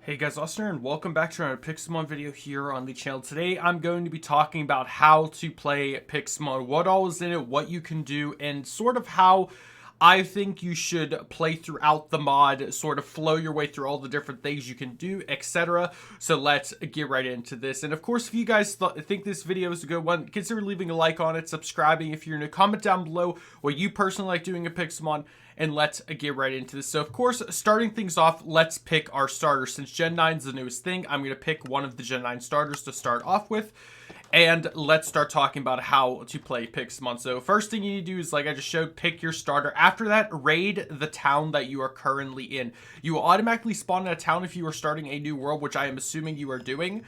Hey guys, Austin here, and welcome back to another Pixelmon video here on the channel. Today I'm going to be talking about how to play Pixelmon, what all is in it, what you can do, and sort of how I think you should play throughout the mod, sort of flow your way through all the different things you can do, etc. So let's get right into this. And of course, if you guys think this video is a good one, consider leaving a like on it, subscribing if you're new, comment down below what you personally like doing in Pixelmon, and let's get right into this. So of course, starting things off, let's pick our starter. Since Gen 9 is the newest thing, I'm going to pick one of the Gen 9 starters to start off with. And let's start talking about how to play Pixelmon. So first thing you need to do is, like I just showed, pick your starter. After that, raid the town that you are currently in. You will automatically spawn in a town if you are starting a new world, which I am assuming you are doing.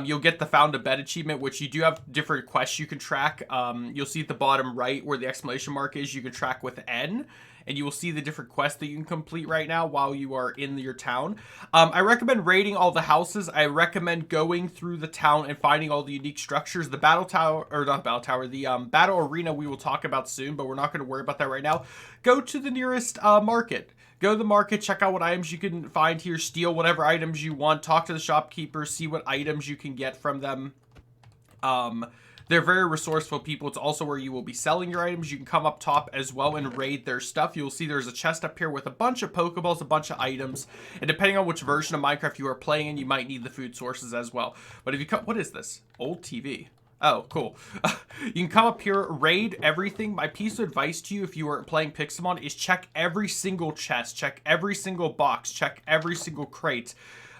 You'll get the Found a Bed achievement, which you do have different quests you can track. You'll see at the bottom right where the exclamation mark is, you can track with N. And you will see the different quests that you can complete right now while you are in your town. I recommend raiding all the houses. I recommend going through the town and finding all the unique structures. The battle tower, or not battle tower, the battle arena we will talk about soon, but we're not going to worry about that right now. Go to the nearest market. Go to the market, check out what items you can find here, steal whatever items you want, talk to the shopkeepers, see what items you can get from them. They're very resourceful people. It's also where you will be selling your items. You can come up top as well and raid their stuff. You'll see there's a chest up here with a bunch of Pokeballs, a bunch of items. And depending on which version of Minecraft you are playing in, you might need the food sources as well. But if you come, what is this? Old TV. Oh, cool. You can come up here, raid everything. My piece of advice to you if you are playing Pixelmon is check every single chest, check every single box, check every single crate,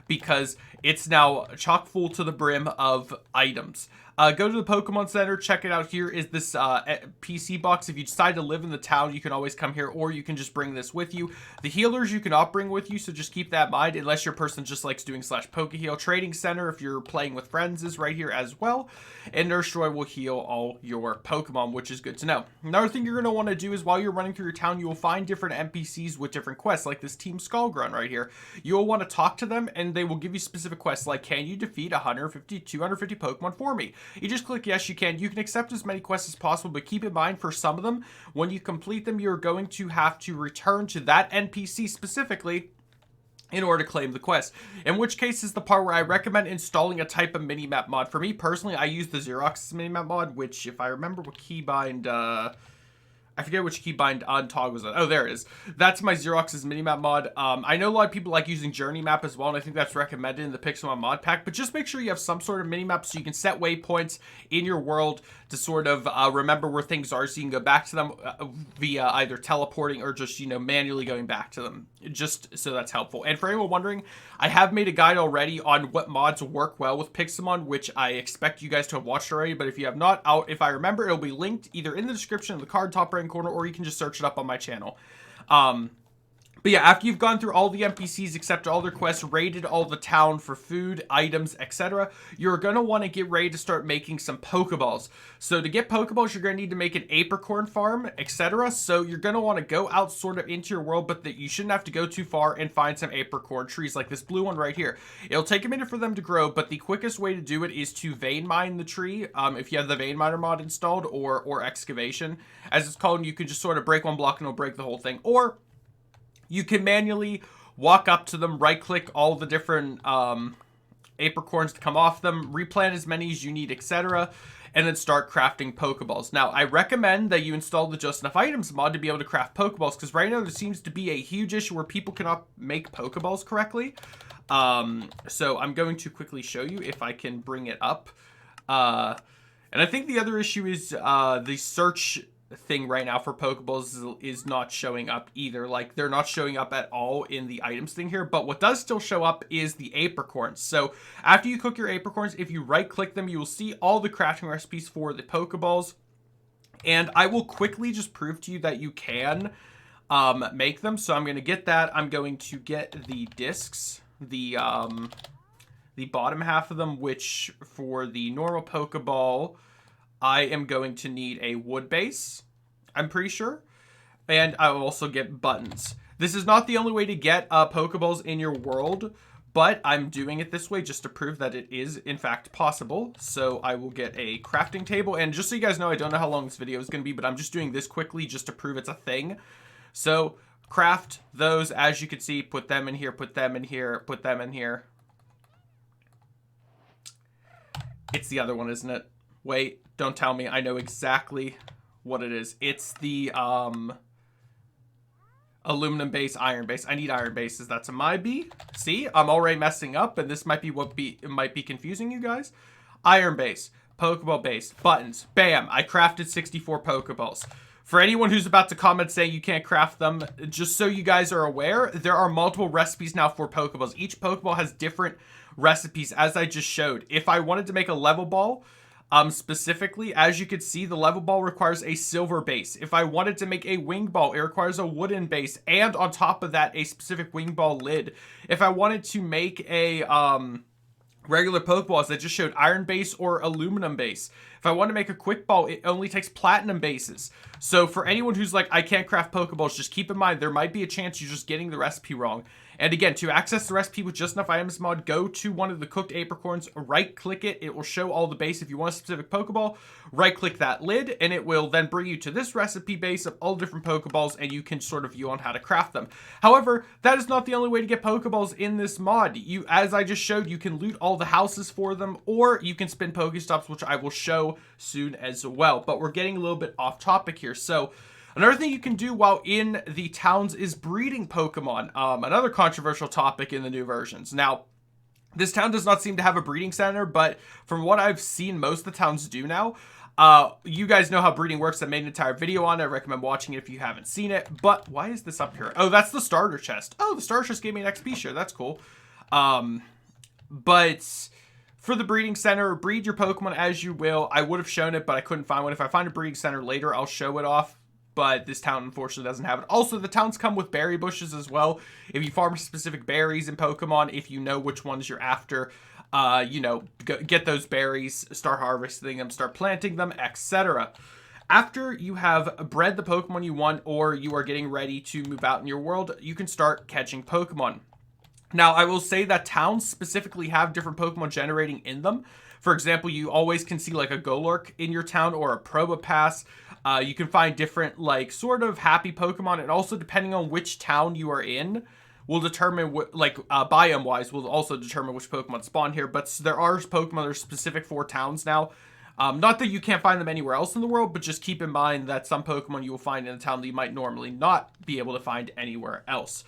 because it's now chock full to the brim of items. Go to the Pokemon Center, check it out. Here is this PC box. If you decide to live in the town, you can always come here, or you can just bring this with you. The healers you cannot bring with you, so just keep that in mind, unless your person just likes doing /Pokeheal. Trading Center, if you're playing with friends, is right here as well. And Nurse Joy will heal all your Pokemon, which is good to know. Another thing you're going to want to do is while you're running through your town, you will find different NPCs with different quests, like this Team Skullgrunt right here. You'll want to talk to them, and they will give you specific quests, like, can you defeat 150, 250 Pokemon for me? You just click yes, you can. You can accept as many quests as possible, but keep in mind for some of them, when you complete them, you're going to have to return to that NPC specifically in order to claim the quest. In which case is the part where I recommend installing a type of minimap mod. For me personally, I use the Xerox minimap mod, which if I remember what keybind, I forget which keybind on toggle was on. Oh, there it is. That's my Xerox's minimap mod. I know a lot of people like using Journey Map as well, and I think that's recommended in the Pixelmon mod pack, but just make sure you have some sort of minimap so you can set waypoints in your world to sort of remember where things are, so you can go back to them via either teleporting or just, manually going back to them, just so that's helpful. And for anyone wondering, I have made a guide already on what mods work well with Pixelmon, which I expect you guys to have watched already, but if you have not, if I remember, it'll be linked either in the description in the card top right corner, or you can just search it up on my channel. But yeah, after you've gone through all the NPCs, accepted all their quests, raided all the town for food, items, etc., you're going to want to get ready to start making some Pokeballs. So to get Pokeballs, you're going to need to make an apricorn farm, etc. So you're going to want to go out sort of into your world, but that you shouldn't have to go too far and find some apricorn trees like this blue one right here. It'll take a minute for them to grow, but the quickest way to do it is to vein mine the tree. If you have the vein miner mod installed, or excavation, as it's called, you can just sort of break one block and it'll break the whole thing. Or you can manually walk up to them, right-click all the different apricorns to come off them, replant as many as you need, etc., and then start crafting Pokeballs. Now, I recommend that you install the Just Enough Items mod to be able to craft Pokeballs, because right now there seems to be a huge issue where people cannot make Pokeballs correctly. So I'm going to quickly show you if I can bring it up. And I think the other issue is the search thing right now for Pokeballs is not showing up either. Like, they're not showing up at all in the items thing here, but what does still show up is the apricorns. So after you cook your apricorns, if you right click them, you will see all the crafting recipes for the Pokeballs, and I will quickly just prove to you that you can make them. So I'm going to get that. I'm going to get the discs, the bottom half of them, which for the normal Pokeball, I am going to need a wood base, I'm pretty sure, and I will also get buttons. This is not the only way to get Pokeballs in your world, but I'm doing it this way just to prove that it is, in fact, possible. So I will get a crafting table, and just so you guys know, I don't know how long this video is going to be, but I'm just doing this quickly just to prove it's a thing. So craft those, as you can see, put them in here, put them in here, put them in here. It's the other one, isn't it? Wait, don't tell me. I know exactly what it is. It's the aluminum base, iron base. I need iron bases. That's a my B. See, I'm already messing up, and this might be it might be confusing you guys. Iron base, Pokeball base, buttons. Bam! I crafted 64 Pokeballs. For anyone who's about to comment saying you can't craft them, just so you guys are aware, there are multiple recipes now for Pokeballs. Each Pokeball has different recipes, as I just showed. If I wanted to make a level ball, specifically, as you can see, the level ball requires a silver base. If I wanted to make a wing ball, it requires a wooden base, and on top of that, a specific wing ball lid. If I wanted to make a regular Pokeballs that just showed iron base or aluminum base. If I want to make a quick ball, it only takes platinum bases. So for anyone who's like, I can't craft Pokeballs, just keep in mind there might be a chance you're just getting the recipe wrong. And again, to access the recipe with just enough items mod, go to one of the cooked apricorns, right click it. It will show all the base. If you want a specific Pokeball, right click that lid, and it will then bring you to this recipe base of all different Pokeballs, and you can sort of view on how to craft them. However, that is not the only way to get Pokeballs in this mod. You, as I just showed, you can loot all the houses for them, or you can spin Pokestops, which I will show soon as well. But we're getting a little bit off topic here. So another thing you can do while in the towns is breeding Pokemon. Another controversial topic in the new versions. Now, this town does not seem to have a breeding center, but from what I've seen, most of the towns do now. You guys know how breeding works. I made an entire video on it. I recommend watching it if you haven't seen it. But why is this up here? Oh, that's the starter chest. Oh, the starter chest gave me an XP share. That's cool. But for the breeding center, breed your Pokemon as you will. I would have shown it, but I couldn't find one. If I find a breeding center later, I'll show it off. But this town unfortunately doesn't have it. Also, the towns come with berry bushes as well. If you farm specific berries in Pokemon, if you know which ones you're after, you know, get those berries, start harvesting them, start planting them, etc. After you have bred the Pokemon you want, or you are getting ready to move out in your world, you can start catching Pokemon. Now, I will say that towns specifically have different Pokemon generating in them. For example, you always can see like a Golurk in your town or a Probopass. You can find different like sort of happy Pokemon, and also depending on which town you are in will determine what, like biome wise, will also determine which Pokemon spawn here. But there are Pokemon that are specific for towns now. Not that you can't find them anywhere else in the world, but just keep in mind that some Pokemon you will find in a town that you might normally not be able to find anywhere else.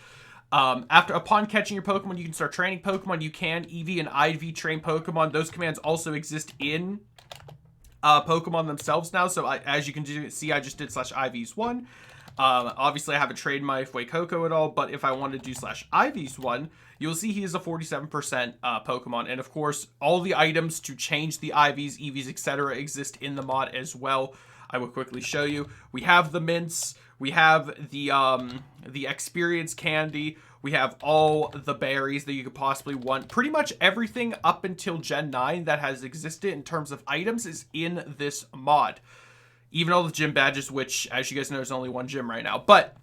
Upon catching your Pokemon, you can start training Pokemon. You can EV and IV train Pokemon. Those commands also exist in Pokemon themselves now. So as you can see, I just did /IVs1. Obviously, I haven't trained my Fuecoco at all, but if I want to do /IVs1, you'll see he is a 47% Pokemon. And of course, all the items to change the IVs, EVs, etc. exist in the mod as well. I will quickly show you. We have the mints. We have the experience candy. We have all the berries that you could possibly want. Pretty much everything up until Gen 9 that has existed in terms of items is in this mod. Even all the gym badges, which, as you guys know, there's only one gym right now. But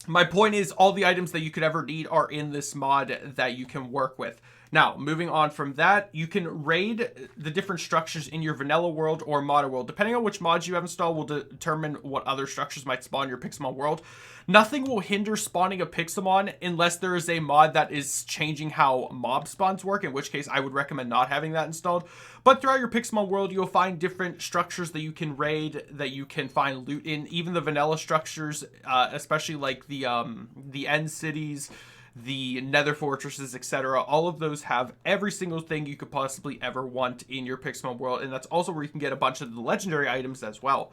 my point is, all the items that you could ever need are in this mod that you can work with. Now, moving on from that, you can raid the different structures in your vanilla world or modern world. Depending on which mods you have installed will determine what other structures might spawn in your Pixelmon world. Nothing will hinder spawning a Pixelmon unless there is a mod that is changing how mob spawns work, in which case I would recommend not having that installed. But throughout your Pixelmon world, you'll find different structures that you can raid, that you can find loot in. Even the vanilla structures, especially like the end cities, the nether fortresses, etc. All of those have every single thing you could possibly ever want in your Pixelmon world, and that's also where you can get a bunch of the legendary items as well.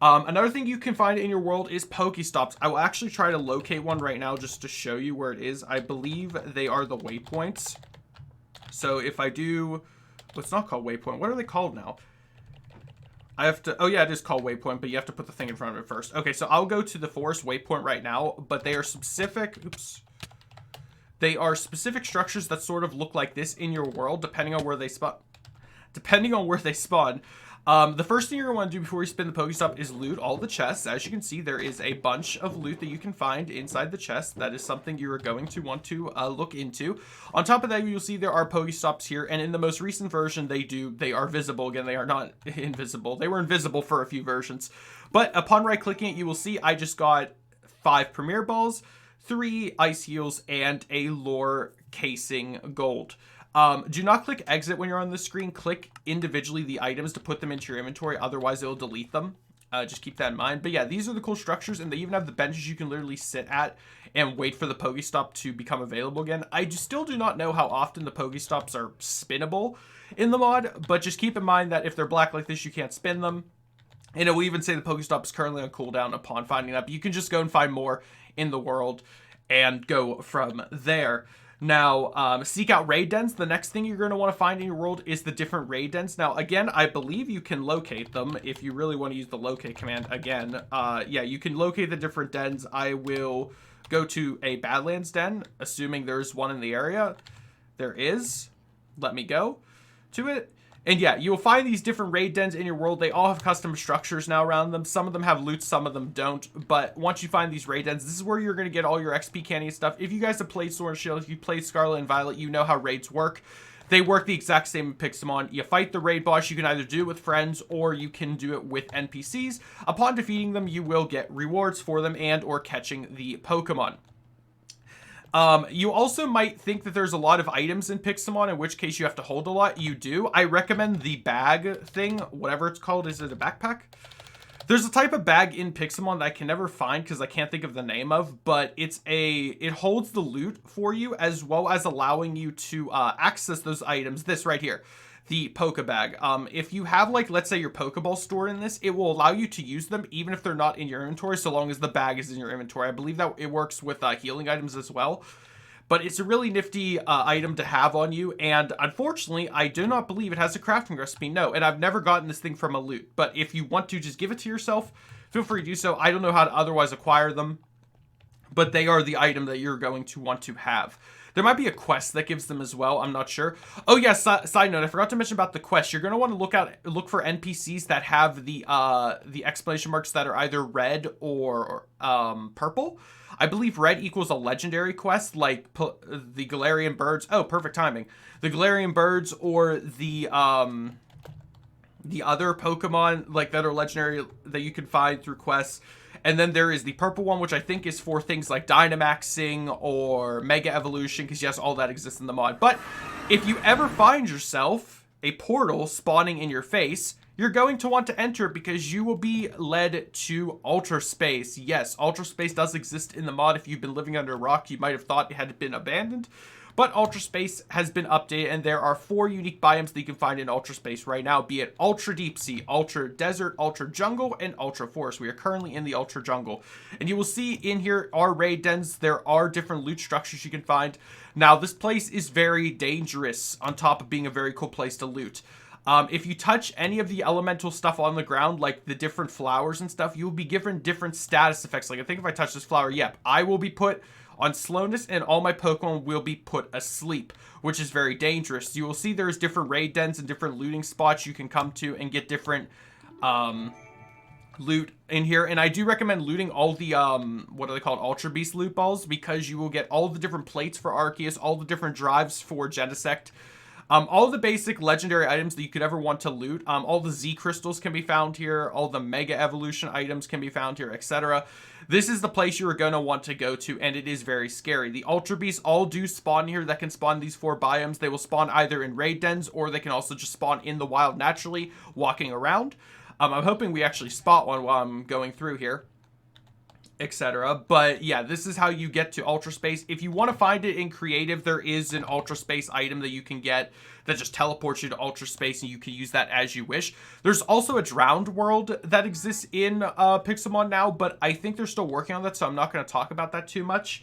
Another thing you can find in your world is Pokestops. I will actually try to locate one right now just to show you where it is. I believe they are the waypoints. So if I do, well, it's not called waypoint. What are they called now? I have to, oh yeah, it is called waypoint, but you have to put the thing in front of it first. Okay, so I'll go to the forest waypoint right now, but they are specific, oops. They are specific structures that sort of look like this in your world, depending on where they spawn. The first thing you're going to want to do before you spin the Pokestop is loot all the chests. As you can see, there is a bunch of loot that you can find inside the chest. That is something you are going to want to look into. On top of that, you'll see there are Pokestops here, and in the most recent version, they are visible. Again, they are not invisible. They were invisible for a few versions. But upon right-clicking it, you will see I just got 5 Premier Balls, 3 ice heals, and a lore casing gold. Do not click exit when you're on the screen. Click individually the items to put them into your inventory. Otherwise, it will delete them. Just keep that in mind. But yeah, these are the cool structures, and they even have the benches you can literally sit at and wait for the Pokestop to become available again. I still do not know how often the Pokestops are spinnable in the mod, but just keep in mind that if they're black like this, you can't spin them. And it will even say the Pokestop is currently on cooldown upon finding that. But you can just go and find more in the world and go from there. Now, seek out raid dens. The next thing you're going to want to find in your world is the different raid dens. Now, again, I believe you can locate them if you really want to use the locate command again. Yeah, you can locate the different dens. I will go to a Badlands den, assuming there's one in the area. There is. Let me go to it. And yeah, you will find these different raid dens in your world. They all have custom structures now around them. Some of them have loot, some of them don't. But once you find these raid dens, this is where you're going to get all your XP candy and stuff. If you guys have played Sword and Shield, if you played Scarlet and Violet, you know how raids work. They work the exact same in Pixelmon. You fight the raid boss. You can either do it with friends or you can do it with NPCs. Upon defeating them, you will get rewards for them and or catching the Pokemon. You also might think that there's a lot of items in Pixelmon, in which case you have to hold a lot. You do. I recommend the bag thing, whatever it's called. Is it a backpack? There's a type of bag in Pixelmon that I can never find because I can't think of the name of, but it holds the loot for you as well as allowing you to access those items. This right here. The Pokebag. If you have, like, let's say your Pokeball stored in this, it will allow you to use them even if they're not in your inventory, so long as the bag is in your inventory. I believe that it works with healing items as well. But it's a really nifty item to have on you, and unfortunately, I do not believe it has a crafting recipe. No, and I've never gotten this thing from a loot. But if you want to just give it to yourself, feel free to do so. I don't know how to otherwise acquire them, but they are the item that you're going to want to have. There might be a quest that gives them as well. I'm not sure. Oh yeah, side note, I forgot to mention about the quest. You're going to want to look for NPCs that have the exclamation marks that are either red or purple. I believe red equals a legendary quest, like the Galarian birds. Oh, perfect timing. The Galarian birds or the other Pokemon like that are legendary that you can find through quests. And then there is the purple one, which I think is for things like Dynamaxing or Mega Evolution, because yes, all that exists in the mod. But if you ever find yourself a portal spawning in your face, you're going to want to enter it because you will be led to Ultra Space. Yes, Ultra Space does exist in the mod. If you've been living under a rock, you might have thought it had been abandoned. But Ultra Space has been updated, and there are 4 unique biomes that you can find in Ultra Space right now, be it Ultra Deep Sea, Ultra Desert, Ultra Jungle, and Ultra Forest. We are currently in the Ultra Jungle. And you will see in here are raid dens. There are different loot structures you can find. Now, this place is very dangerous on top of being a very cool place to loot. If you touch any of the elemental stuff on the ground, like the different flowers and stuff, you will be given different status effects. Like, I think if I touch this flower, yep, I will be put on slowness, and all my Pokemon will be put asleep, which is very dangerous. You will see there's different raid dens and different looting spots you can come to and get different loot in here. And I do recommend looting all the, what are they called? Ultra Beast loot balls, because you will get all the different plates for Arceus, all the different drives for Genesect, all the basic legendary items that you could ever want to loot. All the Z crystals can be found here. All the Mega Evolution items can be found here, etc. This is the place you are going to want to go to, and it is very scary. The Ultra Beasts all do spawn here that can spawn these 4 biomes. They will spawn either in raid dens, or they can also just spawn in the wild naturally, walking around. I'm hoping we actually spot one while I'm going through here, etc. But yeah, this is how you get to Ultra Space. If you want to find it in creative, there is an Ultra Space item that you can get that just teleports you to Ultra Space, and you can use that as you wish. There's also a drowned world that exists in Pixelmon now, but I think they're still working on that, so I'm not going to talk about that too much.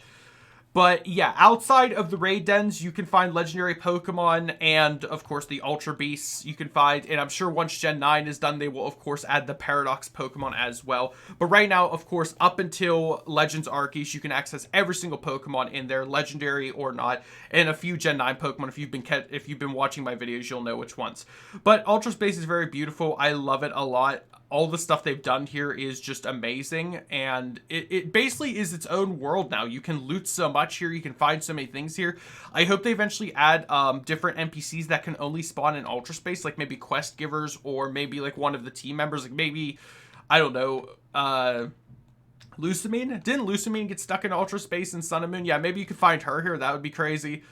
But yeah, outside of the raid dens, you can find legendary Pokemon and, of course, the Ultra Beasts you can find. And I'm sure once Gen 9 is done, they will, of course, add the Paradox Pokemon as well. But right now, of course, up until Legends Arceus, you can access every single Pokemon in there, legendary or not, and a few Gen 9 Pokemon. If you've been watching my videos, you'll know which ones. But Ultra Space is very beautiful. I love it a lot. All the stuff they've done here is just amazing, and it basically is its own world now. You can loot so much here, you can find so many things here. I hope they eventually add different NPCs that can only spawn in Ultra Space, like maybe quest givers, or maybe like one of the team members, like maybe, I don't know, Lusamine? Didn't Lusamine get stuck in Ultra Space in Sun and Moon? Yeah, maybe you could find her here. That would be crazy.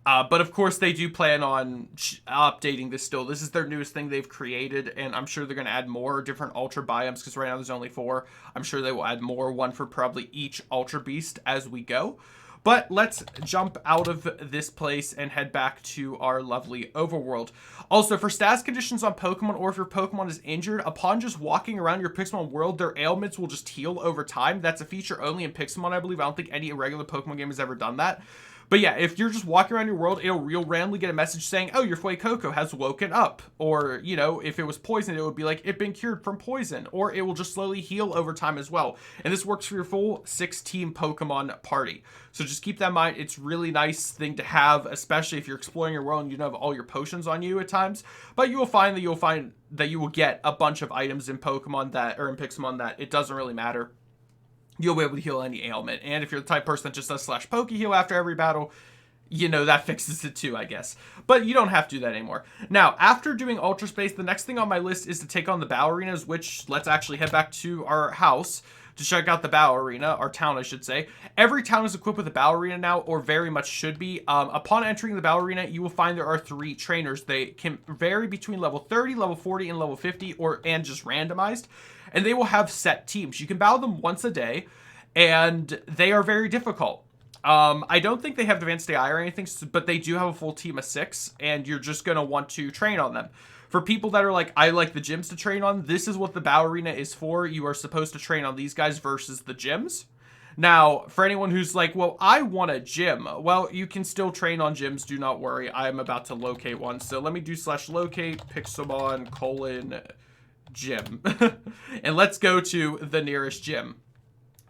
But of course, they do plan on updating this still. This is their newest thing they've created, and I'm sure they're going to add more different Ultra biomes, because right now there's only 4. I'm sure they will add more, one for probably each Ultra Beast as we go. But let's jump out of this place and head back to our lovely overworld. Also, for status conditions on Pokemon, or if your Pokemon is injured, upon just walking around your Pixelmon world, their ailments will just heal over time. That's a feature only in Pixelmon, I believe. I don't think any regular Pokemon game has ever done that. But yeah, if you're just walking around your world, you'll randomly get a message saying, oh, your Fuecoco has woken up. Or, you know, if it was poisoned, it would be like, it's been cured from poison. Or it will just slowly heal over time as well. And this works for your full 6-team Pokemon party. So just keep that in mind. It's a really nice thing to have, especially if you're exploring your world and you don't have all your potions on you at times. But you will find that you will get a bunch of items in Pokemon that, or in Pixelmon, that it doesn't really matter. You'll be able to heal any ailment. And if you're the type of person that just does /Poke heal after every battle, you know, that fixes it too, I guess. But you don't have to do that anymore. Now, after doing Ultra Space, the next thing on my list is to take on the Battle Arenas, which let's actually head back to our house to check out the Battle Arena, our town, I should say. Every town is equipped with a Battle Arena now, or very much should be. Upon entering the Battle Arena, you will find there are 3 trainers. They can vary between level 30, level 40, and level 50, and just randomized. And they will have set teams. You can battle them once a day, and they are very difficult. I don't think they have advanced AI or anything, but they do have a full team of 6, and you're just going to want to train on them. For people that are like, I like the gyms to train on, this is what the Battle Arena is for. You are supposed to train on these guys versus the gyms. Now, for anyone who's like, well, I want a gym. Well, you can still train on gyms. Do not worry. I'm about to locate one. So let me do /locate Pixelmon : gym. And let's go to the nearest gym.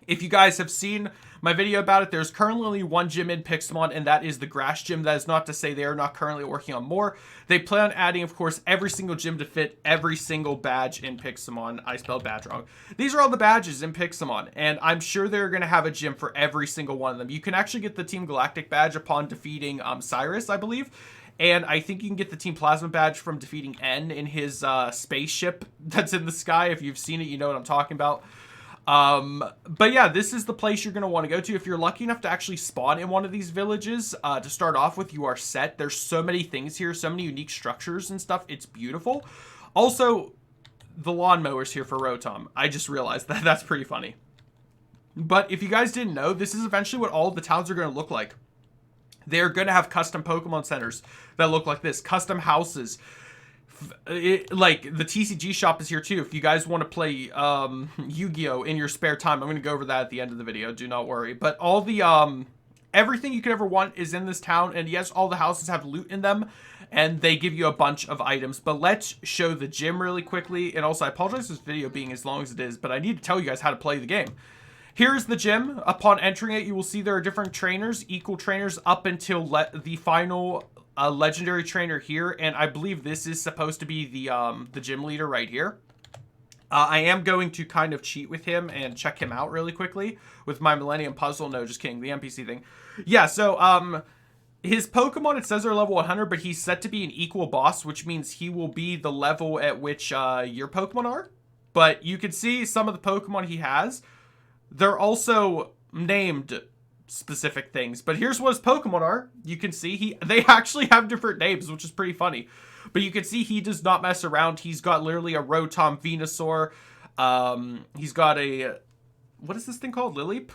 If you guys have seen my video about it, there's currently only 1 gym in Pixelmon, and that is the Grass Gym. That is not to say they are not currently working on more. They plan on adding, of course, every single gym to fit every single badge in Pixelmon. I spelled badge wrong. These are all the badges in Pixelmon, and I'm sure they're going to have a gym for every single one of them. You can actually get the Team Galactic badge upon defeating Cyrus, I believe. And I think you can get the Team Plasma badge from defeating N in his spaceship that's in the sky. If you've seen it, you know what I'm talking about. But yeah, this is the place you're going to want to go to. If you're lucky enough to actually spawn in one of these villages, to start off with, you are set. There's so many things here, so many unique structures and stuff. It's beautiful. Also, the lawnmowers here for Rotom. I just realized that. That's pretty funny. But if you guys didn't know, this is eventually what all the towns are going to look like. They're going to have custom Pokemon centers that look like this. Custom houses. Like the TCG shop is here too. If you guys want to play Yu-Gi-Oh in your spare time, I'm going to go over that at the end of the video. Do not worry. But all the everything you could ever want is in this town. And yes, all the houses have loot in them, and they give you a bunch of items. But let's show the gym really quickly. And also, I apologize for this video being as long as it is, but I need to tell you guys how to play the game. Here's the gym. Upon entering it, you will see there are different trainers, equal trainers, up until the final legendary trainer here. And I believe this is supposed to be the gym leader right here. I am going to kind of cheat with him and check him out really quickly with my Millennium Puzzle. No, just kidding. The NPC thing. Yeah, so his Pokemon, it says, are level 100, but he's set to be an equal boss, which means he will be the level at which your Pokemon are. But you can see some of the Pokemon he has. They're also named specific things. But here's what his Pokemon are. You can see they actually have different names, which is pretty funny. But you can see he does not mess around. He's got literally a Rotom Venusaur. He's got a... What is this thing called? Lileep?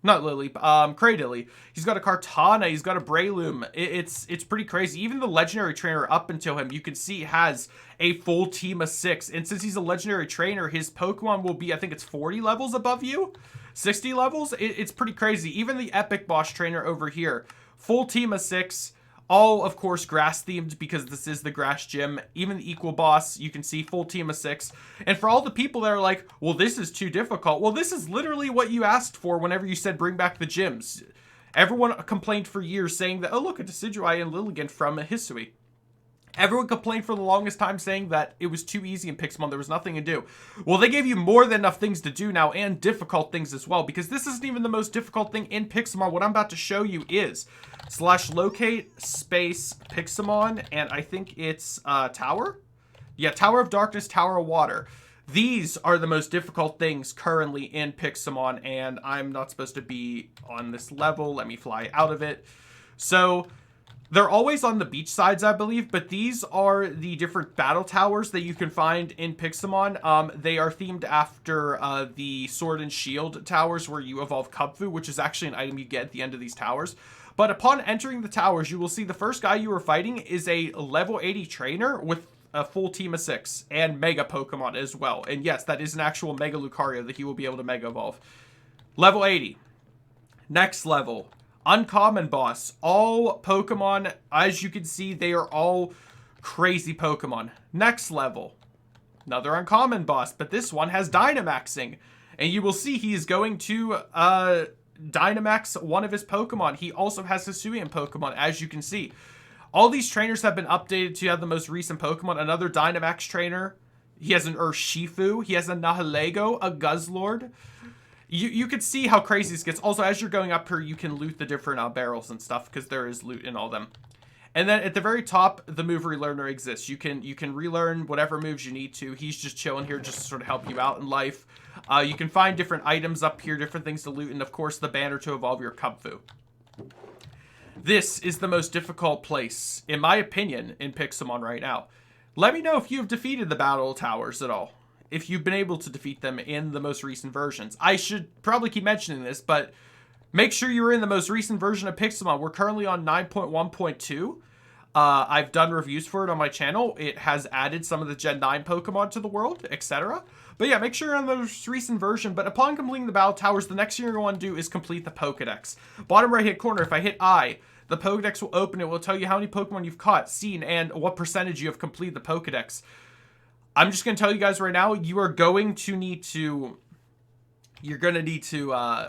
Not Lileep. Cradily. He's got a Kartana. He's got a Breloom. It's pretty crazy. Even the legendary trainer up until him, you can see has a full team of 6. And since he's a legendary trainer, his Pokemon will be, I think it's 40 levels above you. 60 levels. It's pretty crazy. Even the Epic Boss trainer over here, full team of 6. All, of course, grass themed because this is the Grass Gym. Even the Equal Boss, you can see full team of 6. And for all the people that are like, well, this is too difficult. Well, this is literally what you asked for whenever you said bring back the gyms. Everyone complained for years saying that, oh, look, a Decidueye and Lilligant from a Hisui. Everyone complained for the longest time saying that it was too easy in Pixelmon. There was nothing to do. Well, they gave you more than enough things to do now, and difficult things as well, because this isn't even the most difficult thing in Pixelmon. What I'm about to show you is /locate space Pixelmon, and I think it's Tower? Yeah, Tower of Darkness, Tower of Water. These are the most difficult things currently in Pixelmon, and I'm not supposed to be on this level. Let me fly out of it. So they're always on the beach sides, I believe, but these are the different battle towers that you can find in Pixelmon. They are themed after the Sword and Shield towers where you evolve Kubfu, which is actually an item you get at the end of these towers. But upon entering the towers, you will see the first guy you are fighting is a level 80 trainer with a full team of 6 and Mega Pokemon as well. And yes, that is an actual Mega Lucario that he will be able to Mega Evolve. Level 80. Next level. Uncommon boss. All Pokemon, as you can see, they are all crazy Pokemon. Next level. Another uncommon boss, but this one has Dynamaxing. And you will see he is going to Dynamax one of his Pokemon. He also has Hisuian Pokemon, as you can see. All these trainers have been updated to have the most recent Pokemon. Another Dynamax trainer. He has an Urshifu. He has a Nihilego, a Guzzlord. You could see how crazy this gets. Also, as you're going up here, you can loot the different barrels and stuff because there is loot in all them. And then at the very top, the move relearner exists. You can relearn whatever moves you need to. He's just chilling here just to sort of help you out in life. You can find different items up here, different things to loot, and of course the banner to evolve your Kubfu. This is the most difficult place, in my opinion, in Pixelmon right now. Let me know if you've defeated the battle towers at all. If you've been able to defeat them in the most recent versions. I should probably keep mentioning this, but make sure you're in the most recent version of Pixelmon. We're currently on 9.1.2. I've done reviews for it on my channel. It has added some of the Gen 9 Pokemon to the world, etc. But yeah, make sure you're on the most recent version. But upon completing the battle towers, the next thing you're going to do is complete the Pokedex. Bottom right hand corner, if I hit I, the Pokedex will open. It will tell you how many Pokemon you've caught, seen, and what percentage you have completed the Pokedex. I'm just going to tell you guys right now, you're going to need to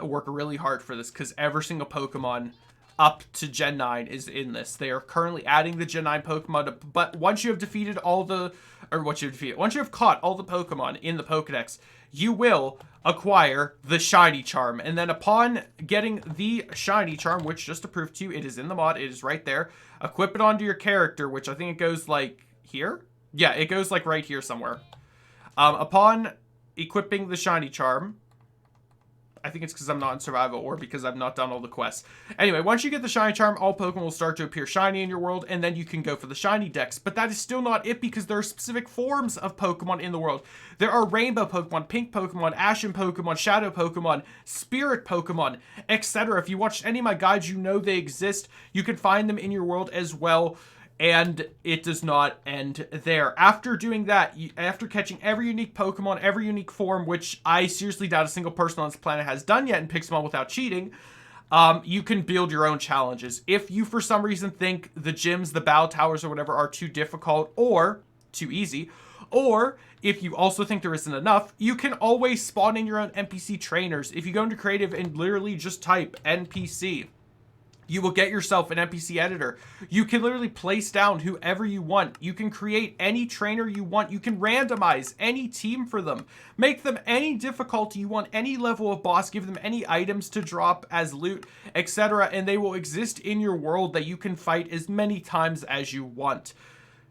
work really hard for this because every single Pokemon up to Gen 9 is in this. They are currently adding the Gen 9 Pokemon, but once you have defeated once you have caught all the Pokemon in the Pokedex, you will acquire the Shiny Charm. And then upon getting the Shiny Charm, which just to prove to you, it is in the mod, it is right there, equip it onto your character, which I think it goes like here. Yeah, it goes like right here somewhere. Upon equipping the Shiny Charm, I think it's because I'm not in survival or because I've not done all the quests. Anyway, once you get the Shiny Charm, all Pokemon will start to appear shiny in your world, and then you can go for the Shiny Dex. But that is still not it because there are specific forms of Pokemon in the world. There are Rainbow Pokemon, Pink Pokemon, Ashen Pokemon, Shadow Pokemon, Spirit Pokemon, etc. If you watched any of my guides, you know they exist. You can find them in your world as well. And it does not end there. After doing that, after catching every unique Pokemon, every unique form, which I seriously doubt a single person on this planet has done yet in Pixelmon without cheating, you can build your own challenges. If you, for some reason, think the gyms, the battle towers, or whatever are too difficult or too easy, or if you also think there isn't enough, you can always spawn in your own NPC trainers. If you go into creative and literally just type NPC, you will get yourself an NPC editor. You can literally place down whoever you want. You can create any trainer you want. You can randomize any team for them. Make them any difficulty you want, any level of boss. Give them any items to drop as loot, etc. And they will exist in your world that you can fight as many times as you want.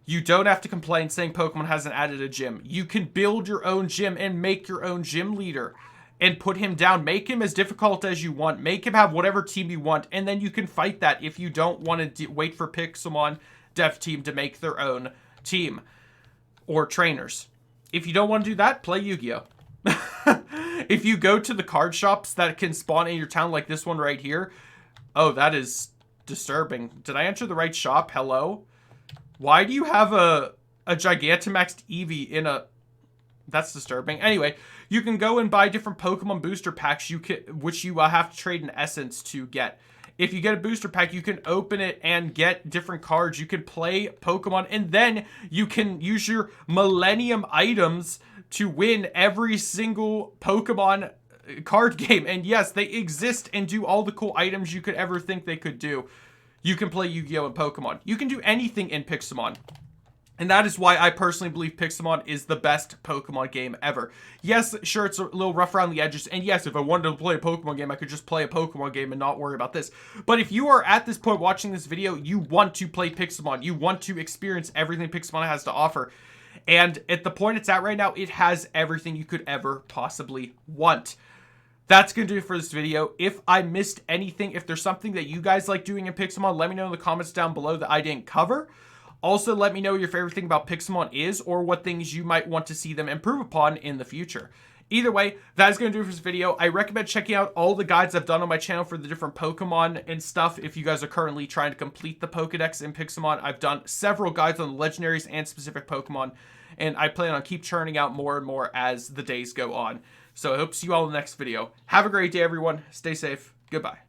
You don't have to complain saying Pokemon hasn't added a gym. You can build your own gym and make your own gym leader. And put him down. Make him as difficult as you want. Make him have whatever team you want. And then you can fight that if you don't want to wait for Pixelmon Dev Team to make their own team. Or trainers. If you don't want to do that, play Yu-Gi-Oh! If you go to the card shops that can spawn in your town like this one right here. Oh, that is disturbing. Did I enter the right shop? Hello? Why do you have a Gigantamaxed Eevee in a... That's disturbing. Anyway, you can go and buy different Pokemon booster packs which you have to trade an essence to get. If you get a booster pack, you can open it and get different cards. You can play Pokemon, and then you can use your Millennium items to win every single Pokemon card game. And yes, they exist and do all the cool items you could ever think they could do. You can play Yu-Gi-Oh! And Pokemon. You can do anything in Pixelmon. And that is why I personally believe Pixelmon is the best Pokemon game ever. Yes, sure, it's a little rough around the edges. And yes, if I wanted to play a Pokemon game, I could just play a Pokemon game and not worry about this. But if you are at this point watching this video, you want to play Pixelmon. You want to experience everything Pixelmon has to offer. And at the point it's at right now, it has everything you could ever possibly want. That's going to do it for this video. If I missed anything, if there's something that you guys like doing in Pixelmon, let me know in the comments down below that I didn't cover. Also, let me know your favorite thing about Pixelmon is, or what things you might want to see them improve upon in the future. Either way, that is going to do it for this video. I recommend checking out all the guides I've done on my channel for the different Pokemon and stuff. If you guys are currently trying to complete the Pokedex in Pixelmon, I've done several guides on the legendaries and specific Pokemon, and I plan on keep churning out more and more as the days go on. So I hope to see you all in the next video. Have a great day, everyone. Stay safe. Goodbye.